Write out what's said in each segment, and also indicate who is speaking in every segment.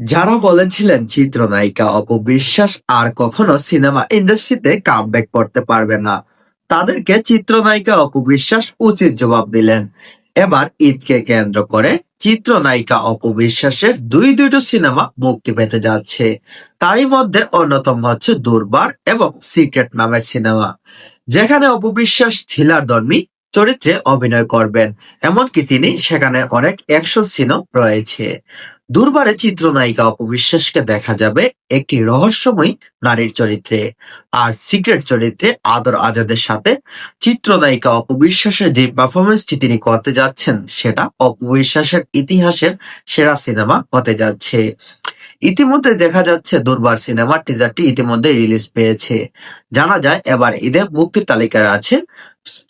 Speaker 1: যারা বলেছিলেন চিত্রনায়িকা অপু বিশ্বাস আর কখনো সিনেমা ইন্ডাস্ট্রিতে কামব্যাক করতে পারবে না, তাদেরকে চিত্রনায়িকা অপু বিশ্বাস উচিত জবাব দিলেন। এবার ঈদকে কেন্দ্র করে চিত্রনায়িকা অপু বিশ্বাসের দুটো সিনেমা মুক্তি পেতে যাচ্ছে। তারই মধ্যে অন্যতম হচ্ছে দুর্বার এবং সিক্রেট নামের সিনেমা, যেখানে অপু বিশ্বাস থ্রিলারধর্মী চরিত্রে অভিনয় করবেন। এমনকি তিনি সেখানে অনেক অ্যাকশন সিনও রয়েছে। দুর্বারে চিত্রনায়িকা অপু বিশ্বাসকে দেখা যাবে একটি রহস্যময়ী নারীর চরিত্রে, আর সিক্রেট চরিত্রে আদর আজাদের সাথে চিত্রনায়িকা অপু বিশ্বাসের যে পারফরমেন্সটি তিনি করতে যাচ্ছেন সেটা অপু বিশ্বাসের ইতিহাসের সেরা সিনেমা হতে যাচ্ছে। ইতিমধ্যে দেখা যাচ্ছে দুর্বার সিনেমার টিজারটি ইতিমধ্যে রিলিজ পেয়েছে। জানা যায় এবার ঈদে মুক্তির তালিকায় আছে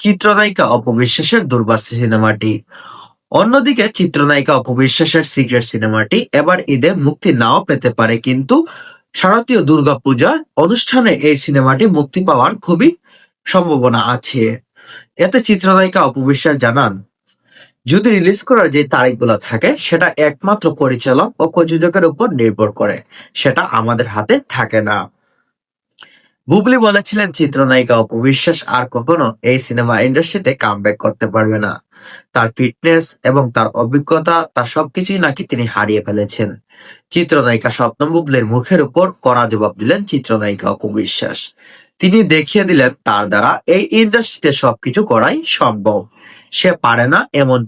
Speaker 1: চিত্রনায়িকা অপু বিশ্বাসের দুর্বার সিনেমাটি। অন্যদিকে চিত্রনায়িকা অপু বিশ্বাসের সিক্রেট সিনেমাটি এবার ঈদে মুক্তি নাও পেতে পারে, কিন্তু শারদীয় দুর্গাপূজা অনুষ্ঠানে এই সিনেমাটি মুক্তি পাওয়ার খুবই সম্ভাবনা আছে। এতে চিত্রনায়িকা অপু বিশ্বাস জানান, যদি রিলিজ করার যে তারিখগুলো থাকে সেটা একমাত্র পরিচালক ও প্রযোজকের উপর নির্ভর করে, সেটা আমাদের হাতে থাকে না। বুবলি বলেছিলেন চিত্রনায়িকা অপু বিশ্বাস আর কখনো এই সিনেমা ইন্ডাস্ট্রিতে কামব্যাক করতে পারবে না। তার ফিটনেস এবং তার অভিজ্ঞতা, তার সবকিছুই নাকি তিনি হারিয়ে ফেলেছেন। চিত্রনায়িকা স্বপ্ন বুবলির মুখের উপর কড়া জবাব দিলেন চিত্রনায়িকা অপু বিশ্বাস। তিনি দেখিয়ে দিলেন তার দ্বারা এই ইন্ডাস্ট্রিতে সবকিছু করাই সম্ভব। সে পারে না এমন